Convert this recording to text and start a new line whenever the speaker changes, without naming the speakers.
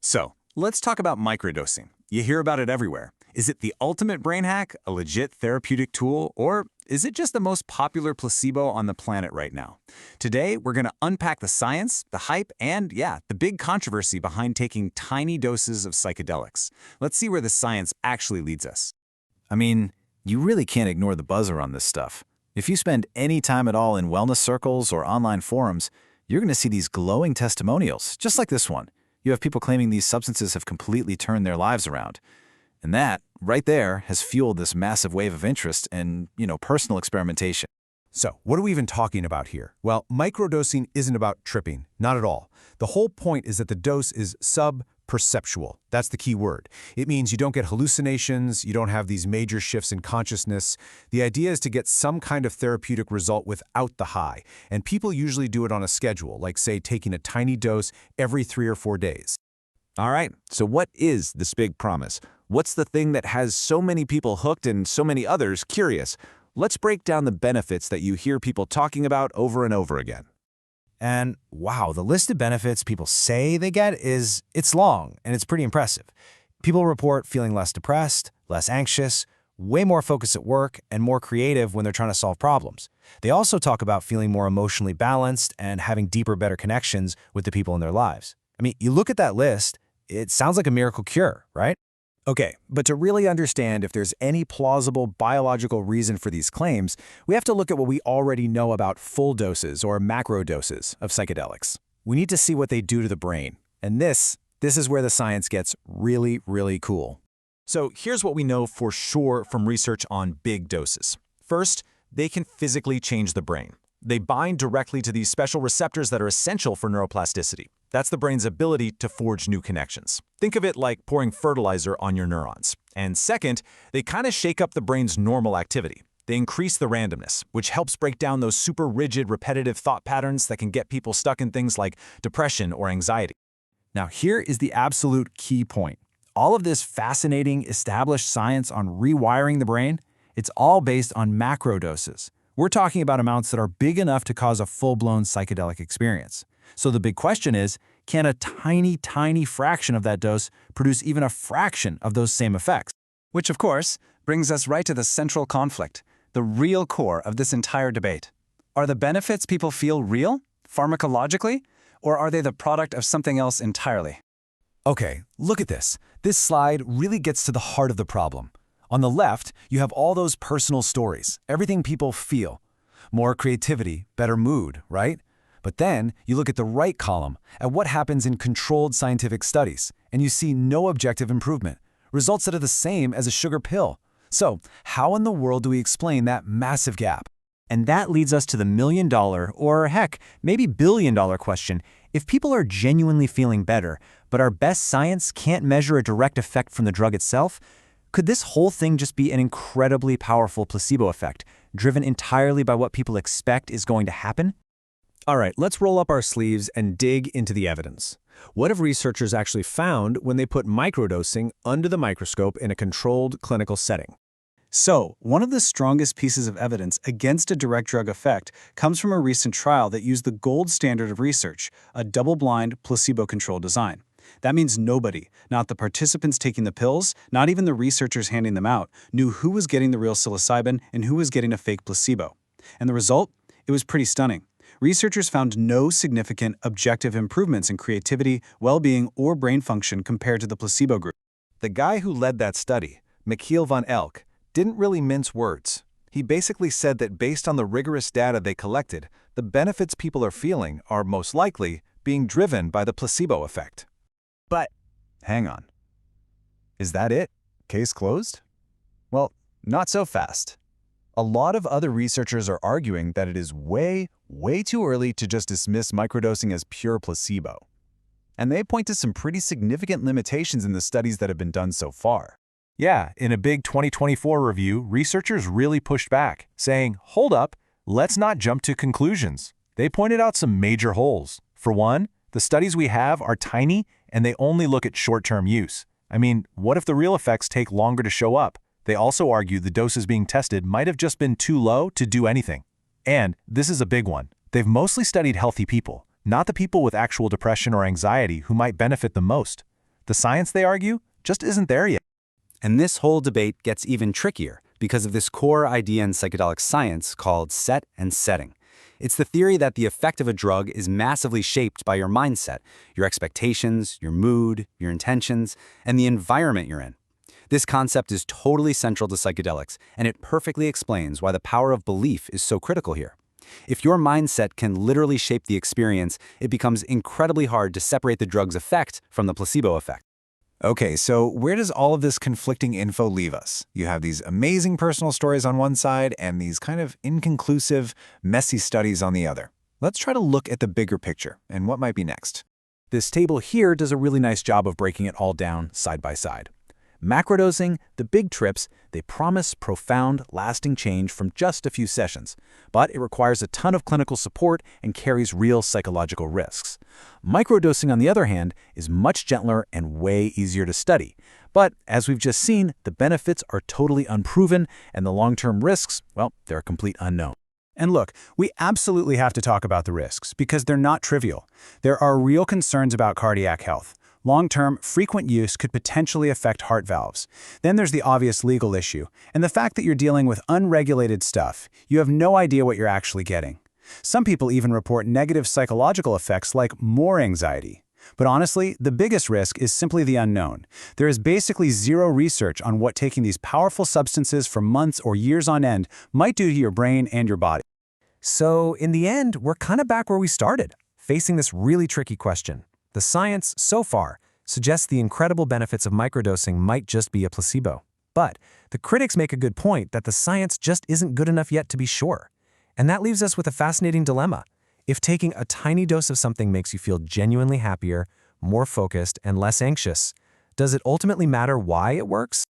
So, let's talk about microdosing. You hear about it everywhere. Is it the ultimate brain hack, a legit therapeutic tool, or is it just the most popular placebo on the planet right now? Today, we're going to unpack the science, the hype, and yeah, the big controversy behind taking tiny doses of psychedelics. Let's see where the science actually leads us.
I mean, you really can't ignore the buzz around this stuff. If you spend any time at all in wellness circles or online forums, you're going to see these glowing testimonials, just like this one. You have people claiming these substances have completely turned their lives around. And that, right there, has fueled this massive wave of interest and, personal experimentation.
So, what are we even talking about here? Well, microdosing isn't about tripping, not at all. The whole point is that the dose is sub-perceptual. That's the key word. It means you don't get hallucinations, you don't have these major shifts in consciousness. The idea is to get some kind of therapeutic result without the high, and people usually do it on a schedule, like, say, taking a tiny dose every 3 or 4 days.
All right, so what is this big promise? What's the thing that has so many people hooked and so many others curious? Let's break down the benefits that you hear people talking about over and over again.
And wow, the list of benefits people say they get it's long and it's pretty impressive. People report feeling less depressed, less anxious, way more focused at work, and more creative when they're trying to solve problems. They also talk about feeling more emotionally balanced and having deeper, better connections with the people in their lives. I mean, you look at that list, it sounds like a miracle cure, right?
Okay, but to really understand if there's any plausible biological reason for these claims, we have to look at what we already know about full doses or macrodoses of psychedelics. We need to see what they do to the brain. And this is where the science gets really, really cool.
So here's what we know for sure from research on big doses. First, they can physically change the brain. They bind directly to these special receptors that are essential for neuroplasticity. That's the brain's ability to forge new connections. Think of it like pouring fertilizer on your neurons. And second, they kind of shake up the brain's normal activity. They increase the randomness, which helps break down those super rigid, repetitive thought patterns that can get people stuck in things like depression or anxiety.
Now, here is the absolute key point. All of this fascinating, established science on rewiring the brain, it's all based on macrodoses. We're talking about amounts that are big enough to cause a full-blown psychedelic experience. So the big question is, can a tiny, tiny fraction of that dose produce even a fraction of those same effects?
Which, of course, brings us right to the central conflict, the real core of this entire debate. Are the benefits people feel real, pharmacologically, or are they the product of something else entirely?
Okay, look at this. This slide really gets to the heart of the problem. On the left, you have all those personal stories, everything people feel. More creativity, better mood, right? But then you look at the right column, at what happens in controlled scientific studies, and you see no objective improvement, results that are the same as a sugar pill. So, how in the world do we explain that massive gap?
And that leads us to the million-dollar, or heck, maybe billion-dollar question. If people are genuinely feeling better, but our best science can't measure a direct effect from the drug itself, could this whole thing just be an incredibly powerful placebo effect, driven entirely by what people expect is going to happen?
All right, let's roll up our sleeves and dig into the evidence. What have researchers actually found when they put microdosing under the microscope in a controlled clinical setting?
So, one of the strongest pieces of evidence against a direct drug effect comes from a recent trial that used the gold standard of research, a double-blind, placebo-controlled design. That means nobody, not the participants taking the pills, not even the researchers handing them out, knew who was getting the real psilocybin and who was getting a fake placebo. And the result? It was pretty stunning. Researchers found no significant objective improvements in creativity, well-being, or brain function compared to the placebo group.
The guy who led that study, Michiel van Elk, didn't really mince words. He basically said that based on the rigorous data they collected, the benefits people are feeling are most likely being driven by the placebo effect.
But, hang on. Is that it? Case closed? Well, not so fast. A lot of other researchers are arguing that it is way too early to just dismiss microdosing as pure placebo. And they point to some pretty significant limitations in the studies that have been done so far.
Yeah, in a big 2024 review, researchers really pushed back, saying, hold up, let's not jump to conclusions. They pointed out some major holes. For one, the studies we have are tiny and they only look at short-term use. I mean, what if the real effects take longer to show up? They also argue the doses being tested might have just been too low to do anything. And this is a big one. They've mostly studied healthy people, not the people with actual depression or anxiety who might benefit the most.
The science, they argue, just isn't there yet.
And this whole debate gets even trickier because of this core idea in psychedelic science called set and setting. It's the theory that the effect of a drug is massively shaped by your mindset, your expectations, your mood, your intentions, and the environment you're in. This concept is totally central to psychedelics, and it perfectly explains why the power of belief is so critical here. If your mindset can literally shape the experience, it becomes incredibly hard to separate the drug's effect from the placebo effect.
Okay, so where does all of this conflicting info leave us? You have these amazing personal stories on one side and these kind of inconclusive, messy studies on the other. Let's try to look at the bigger picture and what might be next.
This table here does a really nice job of breaking it all down side by side. Macrodosing, the big trips, they promise profound, lasting change from just a few sessions, but it requires a ton of clinical support and carries real psychological risks. Microdosing, on the other hand, is much gentler and way easier to study. But as we've just seen, the benefits are totally unproven, and the long-term risks, well, they're a complete unknown.
And look, we absolutely have to talk about the risks because they're not trivial. There are real concerns about cardiac health. Long-term, frequent use could potentially affect heart valves. Then there's the obvious legal issue, and the fact that you're dealing with unregulated stuff. You have no idea what you're actually getting. Some people even report negative psychological effects like more anxiety. But honestly, the biggest risk is simply the unknown. There is basically zero research on what taking these powerful substances for months or years on end might do to your brain and your body.
So in the end, we're kind of back where we started, facing this really tricky question. The science, so far, suggests the incredible benefits of microdosing might just be a placebo. But the critics make a good point that the science just isn't good enough yet to be sure. And that leaves us with a fascinating dilemma. If taking a tiny dose of something makes you feel genuinely happier, more focused, and less anxious, does it ultimately matter why it works?